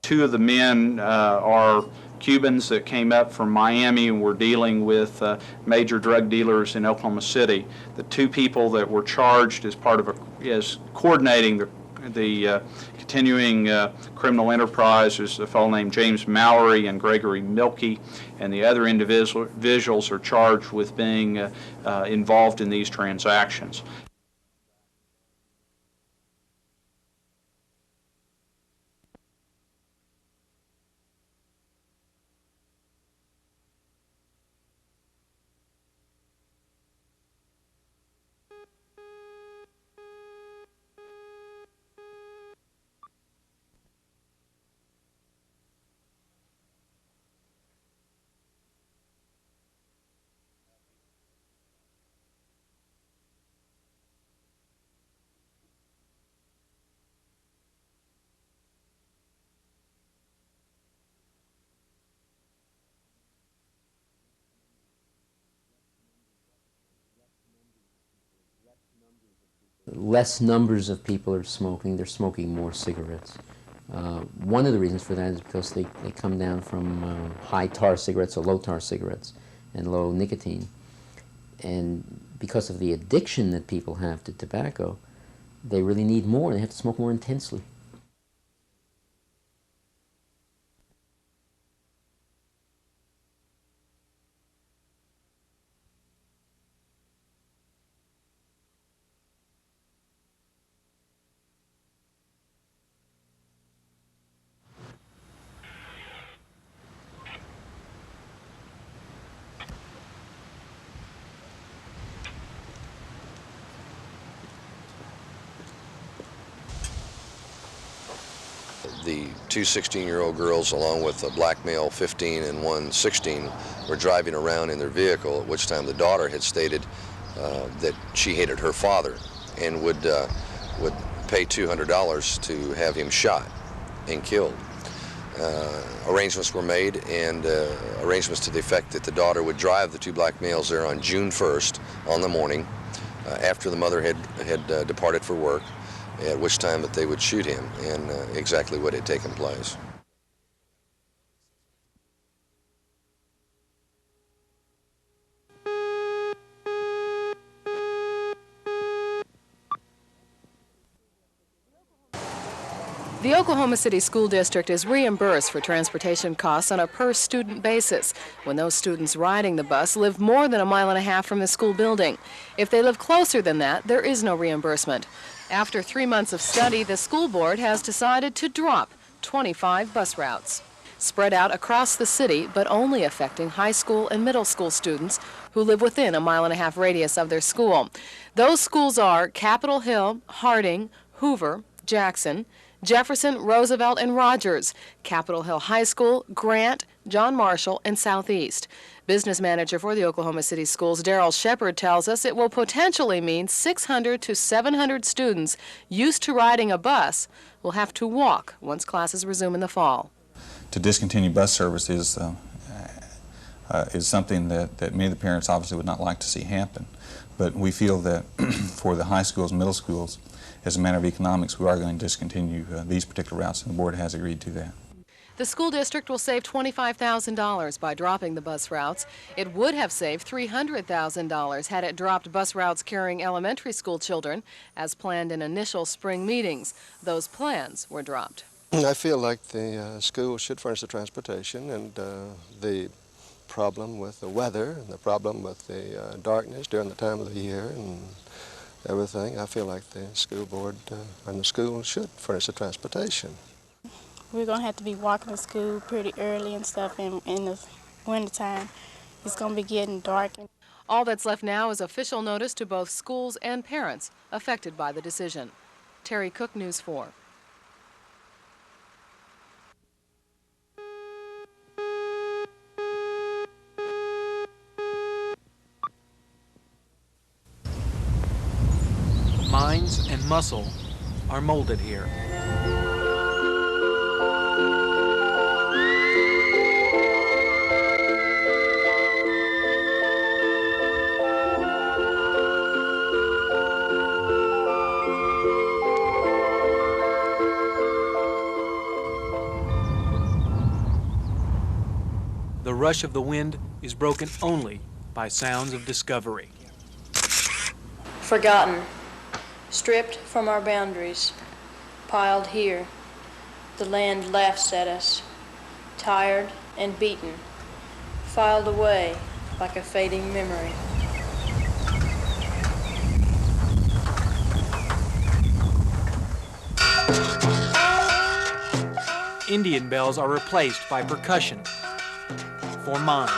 two of the men are Cubans that came up from Miami and were dealing with major drug dealers in Oklahoma City. The two people that were charged as part of as coordinating the continuing criminal enterprise is a fellow named James Mallory and Gregory Milkey, and the other individuals are charged with being involved in these transactions. Less numbers of people are smoking. They're smoking more cigarettes. One of the reasons for that is because they come down from high tar cigarettes or low tar cigarettes and low nicotine. And because of the addiction that people have to tobacco, they really need more. They have to smoke more intensely. The two 16-year-old girls, along with a black male 15 and one 16, were driving around in their vehicle, at which time the daughter had stated that she hated her father and would pay $200 to have him shot and killed. Arrangements were made, and arrangements to the effect that the daughter would drive the two black males there on June 1st on the morning after the mother had departed for work, at which time that they would shoot him, and exactly what had taken place. The Oklahoma City School District is reimbursed for transportation costs on a per-student basis when those students riding the bus live more than 1.5 miles from the school building. If they live closer than that, there is no reimbursement. After 3 months of study, the school board has decided to drop 25 bus routes, spread out across the city, but only affecting high school and middle school students who live within 1.5 mile radius of their school. Those schools are Capitol Hill, Harding, Hoover, Jackson, Jefferson, Roosevelt, and Rogers, Capitol Hill High School, Grant, John Marshall, and Southeast. Business manager for the Oklahoma City Schools, Daryl Shepard, tells us it will potentially mean 600 to 700 students used to riding a bus will have to walk once classes resume in the fall. To discontinue bus service is something that many of the parents obviously would not like to see happen. But we feel that for the high schools and middle schools, as a matter of economics, we are going to discontinue these particular routes, and the board has agreed to that. The school district will save $25,000 by dropping the bus routes. It would have saved $300,000 had it dropped bus routes carrying elementary school children, as planned in initial spring meetings. Those plans were dropped. I feel like the school should furnish the transportation, and the problem with the weather and the problem with the darkness during the time of the year and everything, I feel like the school board and the school should furnish the transportation. We're going to have to be walking to school pretty early and stuff in the wintertime. It's going to be getting dark. All that's left now is official notice to both schools and parents affected by the decision. Terry Cook, News 4. Minds and muscle are molded here. the rush of the wind is broken only by sounds of discovery. Forgotten, stripped from our boundaries, piled here, the land laughs at us, tired and beaten, filed away like a fading memory. Indian bells are replaced by percussion for mimes.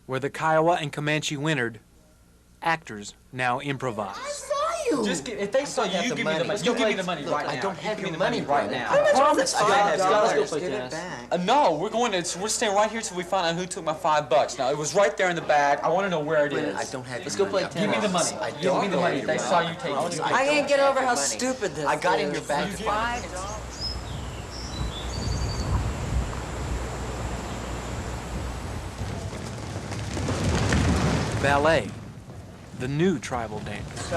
Where the Kiowa and Comanche wintered, actors now improvise. If they saw you, give me the money. You give me the money right now. I don't have your money right now. I promise $5. Let's go play Give it tennis. back. No, we're staying right here till we find out who took my $5. Now it was right there in the bag. I want to know where it is. I don't have Let's your go play money. tennis. Give me the money. I Give don't me the know money. your They money. saw you take it. I can't get over how money. stupid this I got is. in your bag. Ballet, the new tribal dance.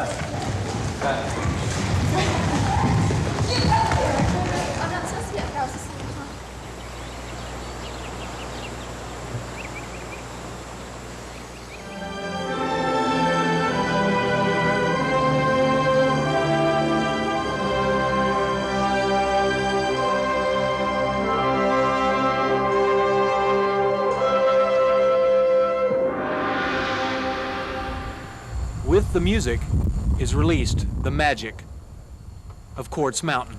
With the music is released the magic of Quartz Mountain.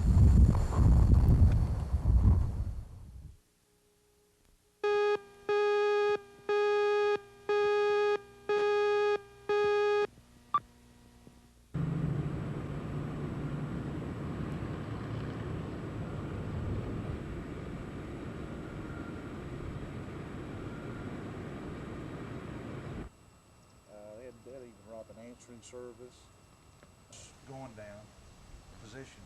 They'll even rob an answering service. Going down, position.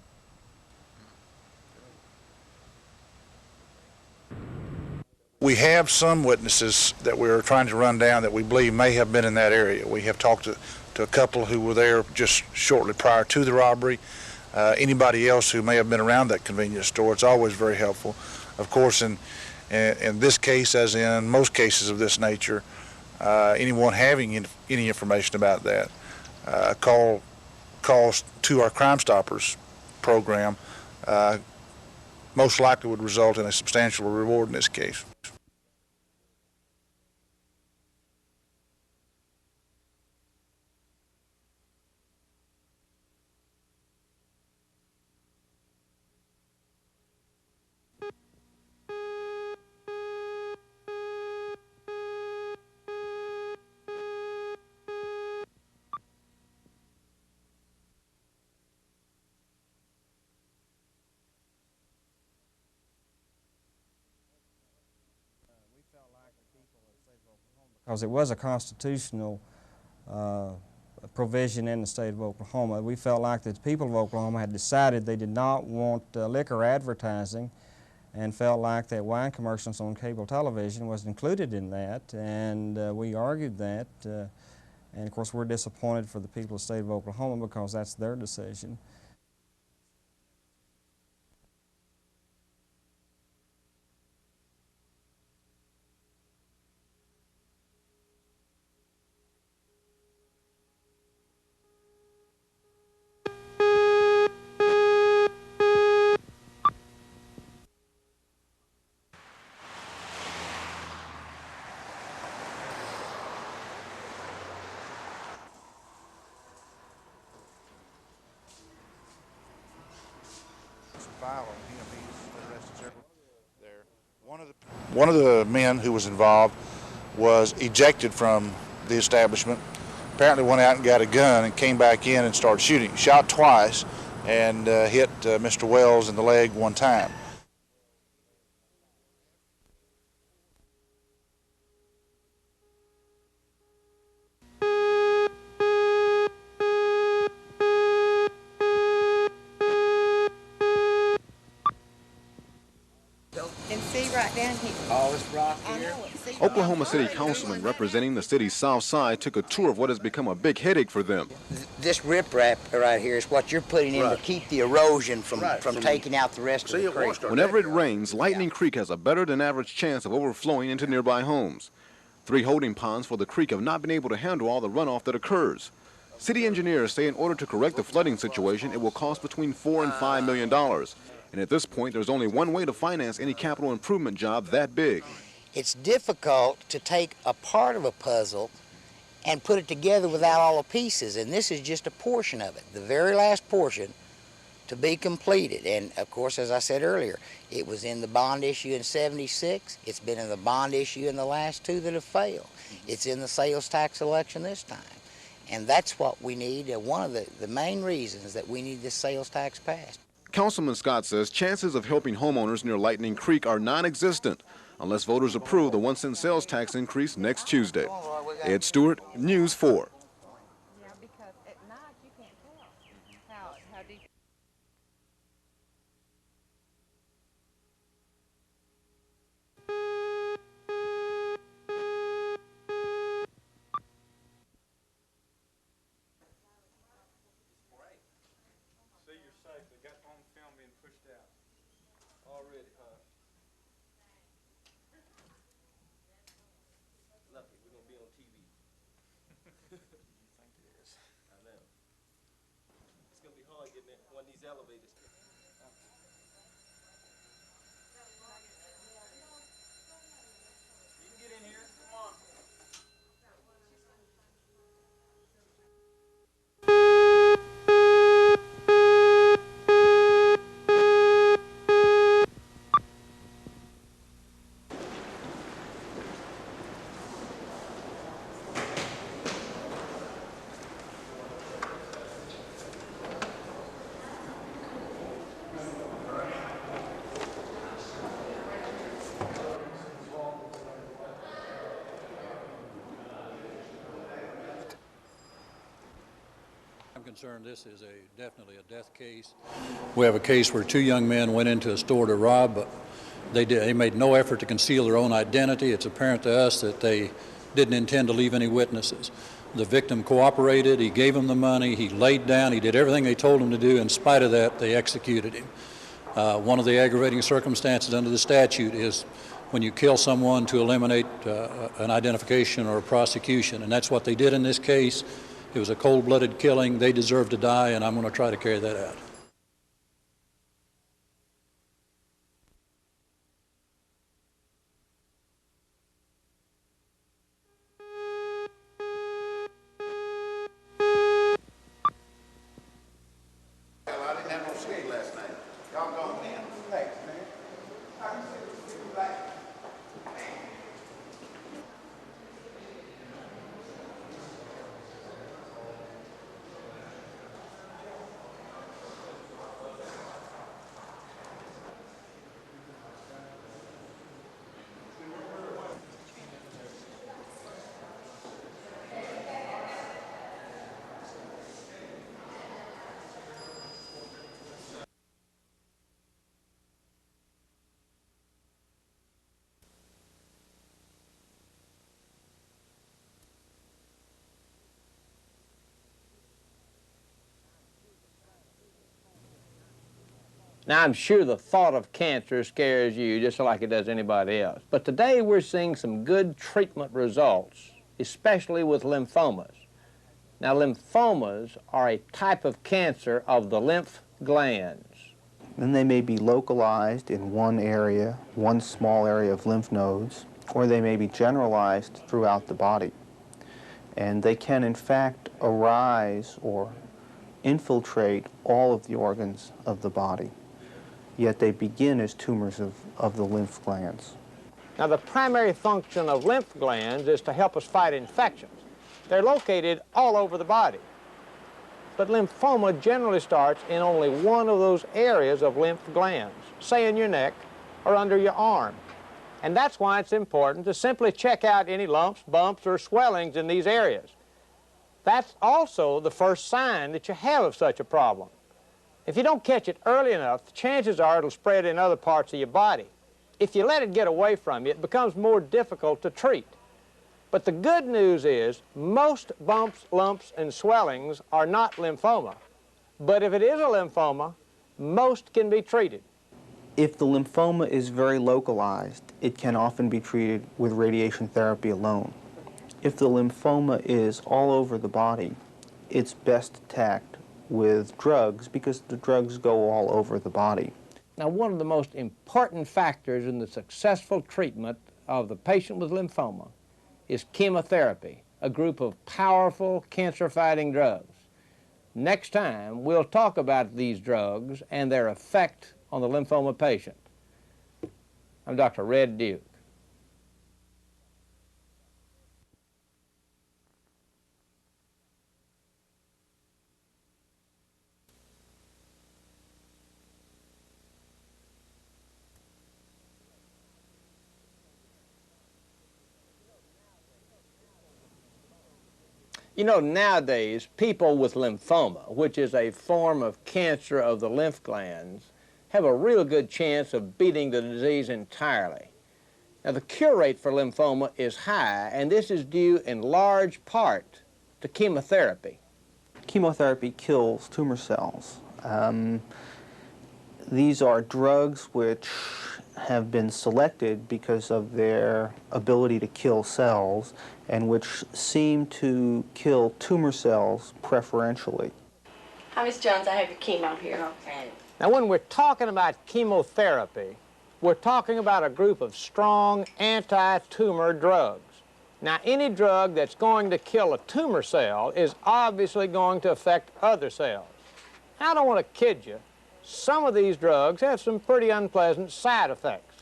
We have some witnesses that we're trying to run down that we believe may have been in that area. We have talked to a couple who were there just shortly prior to the robbery. Anybody else who may have been around that convenience store, it's always very helpful. Of course, in this case, as in most cases of this nature, anyone having any information about that, calls to our Crime Stoppers program most likely would result in a substantial reward in this case. Because it was a constitutional provision in the state of Oklahoma. We felt like the people of Oklahoma had decided they did not want liquor advertising and felt like that wine commercials on cable television was included in that, and we argued that, and of course we're disappointed for the people of the state of Oklahoma because that's their decision. One of the men who was involved was ejected from the establishment. Apparently went out and got a gun and came back in and started shooting. Shot twice and hit Mr. Wells in the leg one time. And see right down here. All this rock here. Oklahoma City councilman representing the city's south side took a tour of what has become a big headache for them. This riprap right here is what you're putting in to keep the erosion from taking out the rest of the creek. Whenever it rains, Lightning Creek has a better than average chance of overflowing into nearby homes. 3 holding ponds for the creek have not been able to handle all the runoff that occurs. City engineers say in order to correct the flooding situation, it will cost between $4 and $5 million. And at this point, there's only one way to finance any capital improvement job that big. It's difficult to take a part of a puzzle and put it together without all the pieces, and this is just a portion of it, the very last portion to be completed. And of course, as I said earlier, it was in the bond issue in '76. It's been in the bond issue in the last 2 that have failed. It's in the sales tax election this time. And that's what we need, one of the main reasons that we need this sales tax passed. Councilman Scott says chances of helping homeowners near Lightning Creek are non-existent unless voters approve the 1-cent sales tax increase next Tuesday. Ed Stewart, News 4. Concerned, this is definitely a death case. We have a case where 2 young men went into a store to rob, but they made no effort to conceal their own identity. It's apparent to us that they didn't intend to leave any witnesses. The victim cooperated, he gave them the money, he laid down, he did everything they told him to do. In spite of that, they executed him. One of the aggravating circumstances under the statute is when you kill someone to eliminate an identification or a prosecution, and that's what they did in this case. It was a cold-blooded killing. They deserve to die, and I'm going to try to carry that out. I didn't have no skate last night. Y'all gone, man. Thanks, man. I can see the black. Now, I'm sure the thought of cancer scares you just like it does anybody else. But today we're seeing some good treatment results, especially with lymphomas. Now, lymphomas are a type of cancer of the lymph glands. And they may be localized in one area, one small area of lymph nodes, or they may be generalized throughout the body. And they can, in fact, arise or infiltrate all of the organs of the body. Yet they begin as tumors of the lymph glands. Now, the primary function of lymph glands is to help us fight infections. They're located all over the body. But lymphoma generally starts in only one of those areas of lymph glands, say in your neck or under your arm. And that's why it's important to simply check out any lumps, bumps, or swellings in these areas. That's also the first sign that you have of such a problem. If you don't catch it early enough, the chances are it'll spread in other parts of your body. if you let it get away from you, it becomes more difficult to treat. But the good news is most bumps, lumps, and swellings are not lymphoma. But if it is a lymphoma, most can be treated. If the lymphoma is very localized, it can often be treated with radiation therapy alone. If the lymphoma is all over the body, it's best attacked with drugs because the drugs go all over the body. Now, one of the most important factors in the successful treatment of the patient with lymphoma is chemotherapy, a group of powerful cancer-fighting drugs. Next time, we'll talk about these drugs and their effect on the lymphoma patient. I'm Dr. Red Duke. You know, nowadays, people with lymphoma, which is a form of cancer of the lymph glands, have a real good chance of beating the disease entirely. Now, the cure rate for lymphoma is high, and this is due in large part to chemotherapy. Chemotherapy kills tumor cells. These are drugs which have been selected because of their ability to kill cells and which seem to kill tumor cells preferentially. Hi, Miss Jones. I have your chemo here. Okay. Now, when we're talking about chemotherapy, we're talking about a group of strong anti-tumor drugs. Now, any drug that's going to kill a tumor cell is obviously going to affect other cells. Now, I don't want to kid you. Some of these drugs have some pretty unpleasant side effects.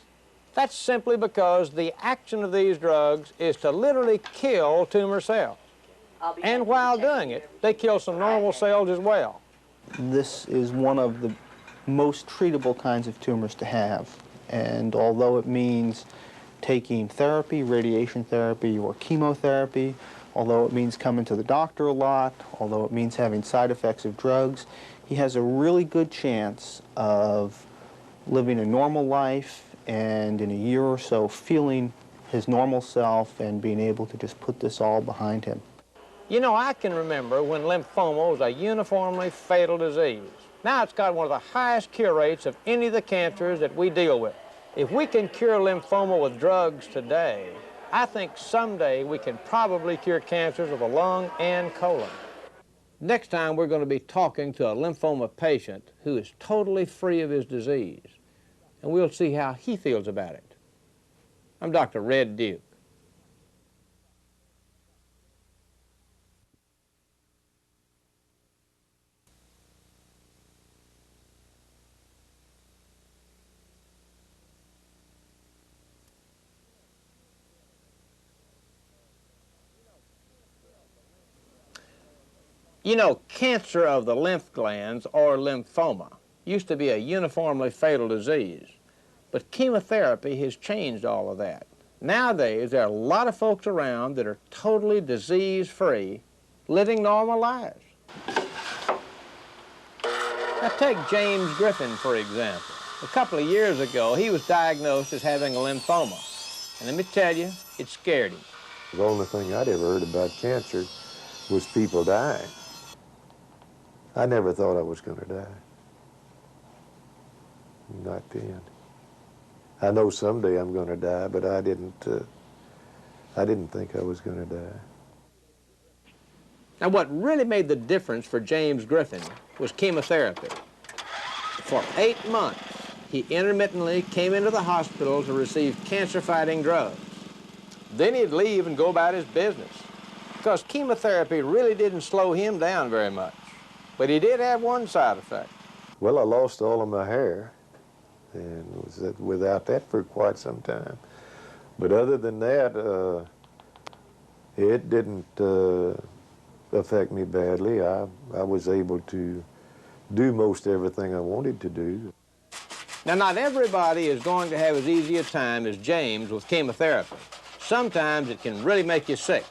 That's simply because the action of these drugs is to literally kill tumor cells. And while doing it, they kill some normal cells as well. This is one of the most treatable kinds of tumors to have. And although it means taking therapy, radiation therapy, or chemotherapy, although it means coming to the doctor a lot, although it means having side effects of drugs, he has a really good chance of living a normal life and in a year or so feeling his normal self and being able to just put this all behind him. You know, I can remember when lymphoma was a uniformly fatal disease. Now it's got one of the highest cure rates of any of the cancers that we deal with. If we can cure lymphoma with drugs today, I think someday we can probably cure cancers of the lung and colon. Next time, we're going to be talking to a lymphoma patient who is totally free of his disease, and we'll see how he feels about it. I'm Dr. Red Duke. You know, cancer of the lymph glands, or lymphoma, used to be a uniformly fatal disease, but chemotherapy has changed all of that. Nowadays, there are a lot of folks around that are totally disease-free, living normal lives. Now, take James Griffin, for example. A couple of years ago, he was diagnosed as having a lymphoma, and let me tell you, it scared him. The only thing I'd ever heard about cancer was people dying. I never thought I was going to die. Not then. I know someday I'm going to die, but I didn't think I was going to die. Now, what really made the difference for James Griffin was chemotherapy. For 8 months, he intermittently came into the hospital to receive cancer-fighting drugs. Then he'd leave and go about his business, because chemotherapy really didn't slow him down very much. But he did have one side effect. Well, I lost all of my hair, and was without that for quite some time. But other than that, it didn't affect me badly. I was able to do most everything I wanted to do. Now, not everybody is going to have as easy a time as James with chemotherapy. Sometimes it can really make you sick.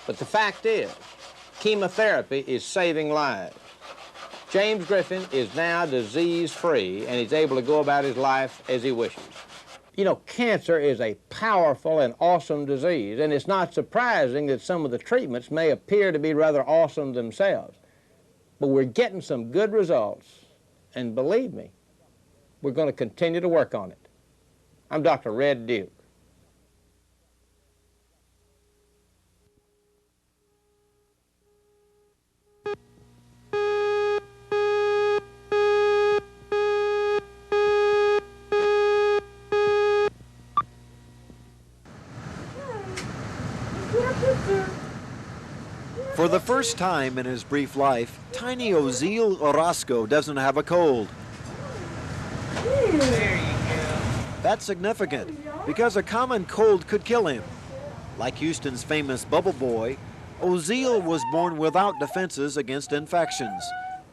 But the fact is, chemotherapy is saving lives. James Griffin is now disease-free, and he's able to go about his life as he wishes. You know, cancer is a powerful and awesome disease, and it's not surprising that some of the treatments may appear to be rather awesome themselves. But we're getting some good results, and believe me, we're going to continue to work on it. I'm Dr. Red Duke. For the first time in his brief life, tiny Ozil Orozco doesn't have a cold. There you go. That's significant because a common cold could kill him. Like Houston's famous Bubble Boy, Ozil was born without defenses against infections.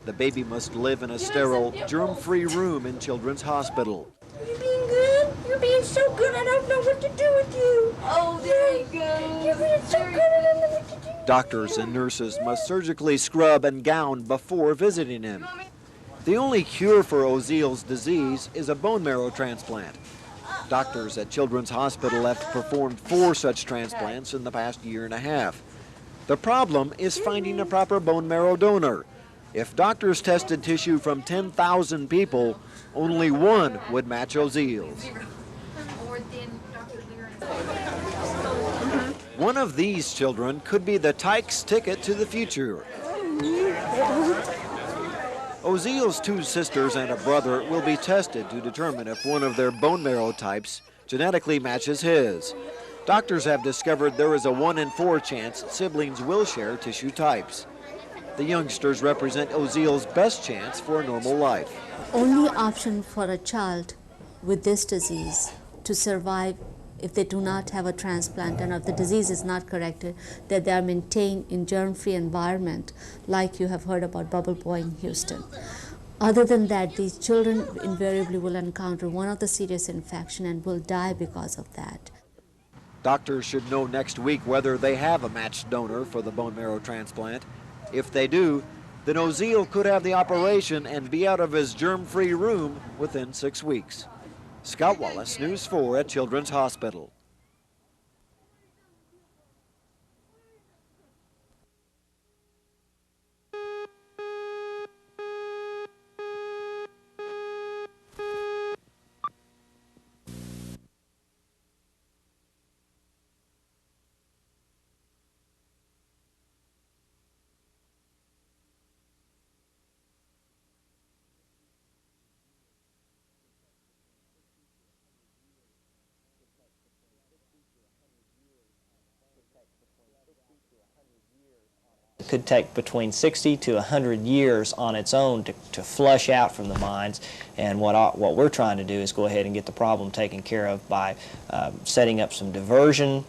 The baby must live in a sterile, germ-free room in Children's Hospital. You're being good. You're being so good. I don't know what to do with you. Oh, there you go. You're being so good. I don't know what to do. Doctors and nurses must surgically scrub and gown before visiting him. The only cure for Ozil's disease is a bone marrow transplant. Doctors at Children's Hospital have performed 4 such transplants in the past year and a half. The problem is finding a proper bone marrow donor. If doctors tested tissue from 10,000 people, only 1 would match Ozil's. One of these children could be the Tykes ticket to the future. Ozil's 2 sisters and a brother will be tested to determine if one of their bone marrow types genetically matches his. Doctors have discovered there is a 1 in 4 chance siblings will share tissue types. The youngsters represent Ozil's best chance for a normal life. Only option for a child with this disease to survive if they do not have a transplant and if the disease is not corrected, that they are maintained in germ-free environment like you have heard about Bubble Boy in Houston. Other than that, these children invariably will encounter one of the serious infection and will die because of that. Doctors should know next week whether they have a matched donor for the bone marrow transplant. If they do, then Ozil could have the operation and be out of his germ-free room within 6 weeks. Scott Wallace, News 4 at Children's Hospital. It could take between 60 to 100 years on its own to flush out from the mines, and what we're trying to do is go ahead and get the problem taken care of by setting up some diversion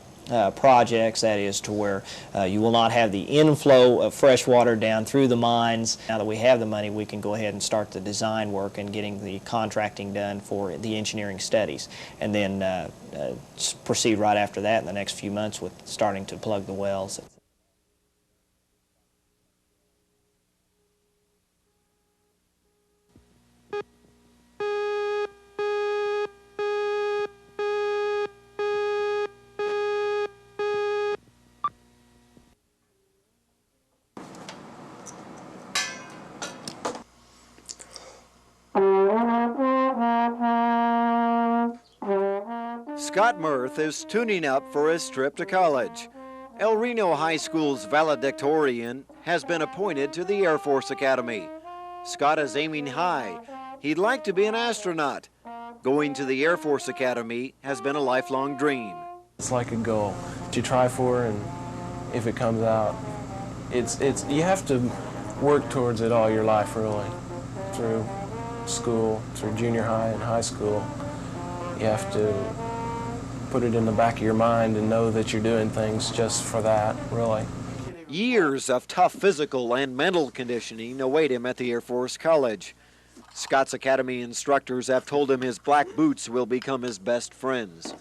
projects, that is to where you will not have the inflow of fresh water down through the mines. Now that we have the money, we can go ahead and start the design work and getting the contracting done for the engineering studies, and then proceed right after that in the next few months with starting to plug the wells. Scott Mirth is tuning up for his trip to college. El Reno High School's valedictorian has been appointed to the Air Force Academy. Scott is aiming high. He'd like to be an astronaut. Going to the Air Force Academy has been a lifelong dream. It's like a goal that you try for, and if it comes out, you have to work towards it all your life, really, through school, through junior high and high school. You have to put it in the back of your mind and know that you're doing things just for that, really. Years of tough physical and mental conditioning await him at the Air Force College. Scott's Academy instructors have told him his black boots will become his best friends.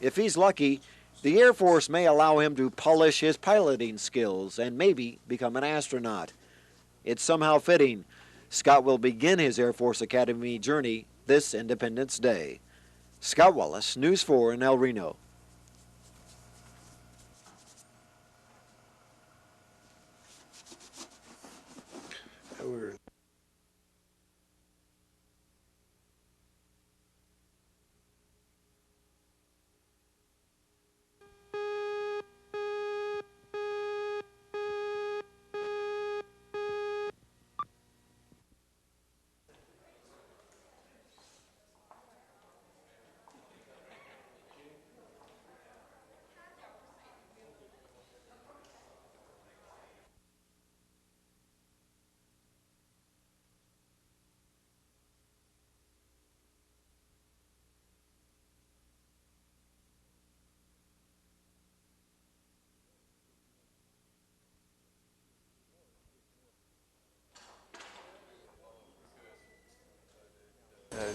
If he's lucky, the Air Force may allow him to polish his piloting skills and maybe become an astronaut. It's somehow fitting. Scott will begin his Air Force Academy journey this Independence Day. Scott Wallace, News 4 in El Reno.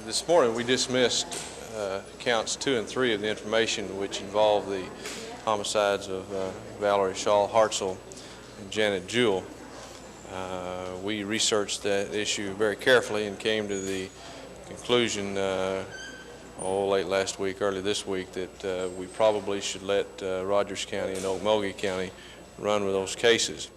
This morning we dismissed counts 2 and 3 of the information which involved the homicides of Valerie Shaw Hartzell and Janet Jewell. We researched that issue very carefully and came to the conclusion late last week, early this week, that we probably should let Rogers County and Okmulgee County run with those cases.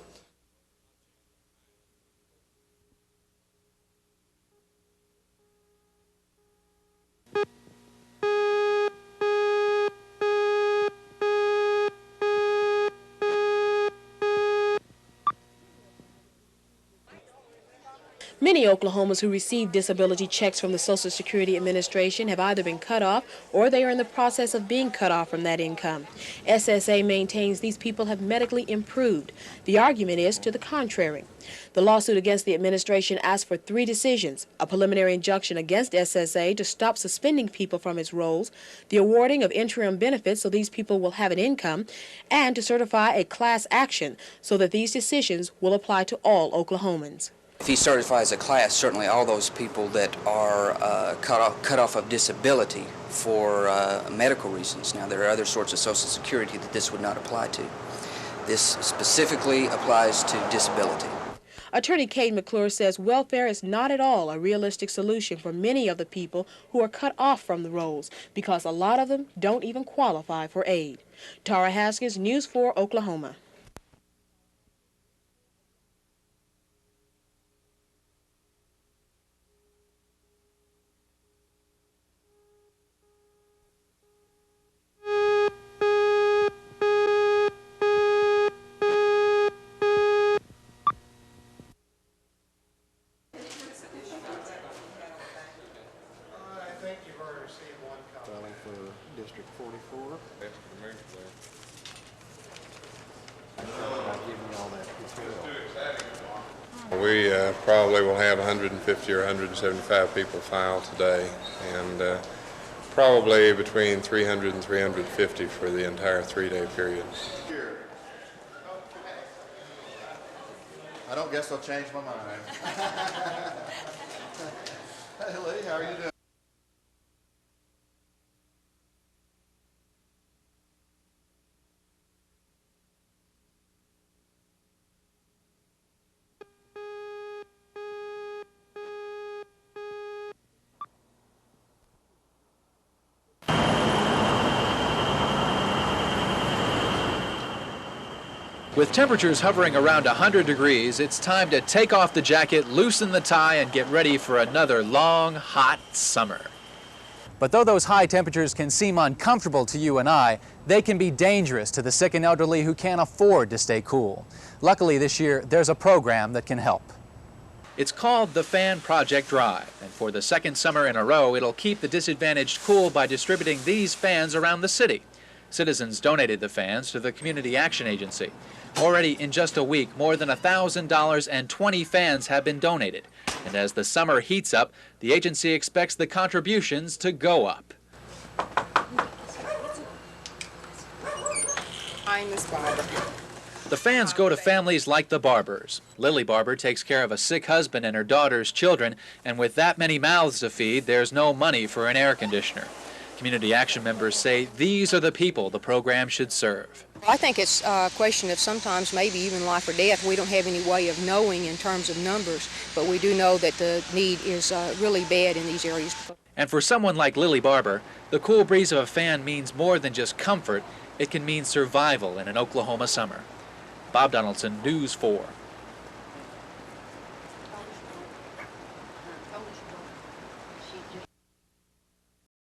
Many Oklahomans who receive disability checks from the Social Security Administration have either been cut off or they are in the process of being cut off from that income. SSA maintains these people have medically improved. The argument is to the contrary. The lawsuit against the administration asks for 3 decisions: a preliminary injunction against SSA to stop suspending people from its roles, the awarding of interim benefits so these people will have an income, and to certify a class action so that these decisions will apply to all Oklahomans. If he certifies a class, certainly all those people that are cut off of disability for medical reasons. Now, there are other sorts of Social Security that this would not apply to. This specifically applies to disability. Attorney Kate McClure says welfare is not at all a realistic solution for many of the people who are cut off from the rolls because a lot of them don't even qualify for aid. Tara Haskins, News 4, Oklahoma. District 44. We probably will have 150 or 175 people file today, and probably between 300 and 350 for the entire 3-day period. I don't guess I'll change my mind. Hey Lee, how are you doing? With temperatures hovering around 100 degrees, it's time to take off the jacket, loosen the tie, and get ready for another long, hot summer. But though those high temperatures can seem uncomfortable to you and I, they can be dangerous to the sick and elderly who can't afford to stay cool. Luckily this year, there's a program that can help. It's called the Fan Project Drive, and for the 2nd summer in a row, it'll keep the disadvantaged cool by distributing these fans around the city. Citizens donated the fans to the Community Action Agency. Already in just a week, more than $1,000 and 20 fans have been donated. And as the summer heats up, the agency expects the contributions to go up. I'm Miss Barber. The fans go to families like the Barbers. Lily Barber takes care of a sick husband and her daughter's children, and with that many mouths to feed, there's no money for an air conditioner. Community Action members say these are the people the program should serve. I think it's a question of sometimes maybe even life or death. We don't have any way of knowing in terms of numbers, but we do know that the need is really bad in these areas. And for someone like Lily Barber, the cool breeze of a fan means more than just comfort. It can mean survival in an Oklahoma summer. Bob Donaldson, News 4.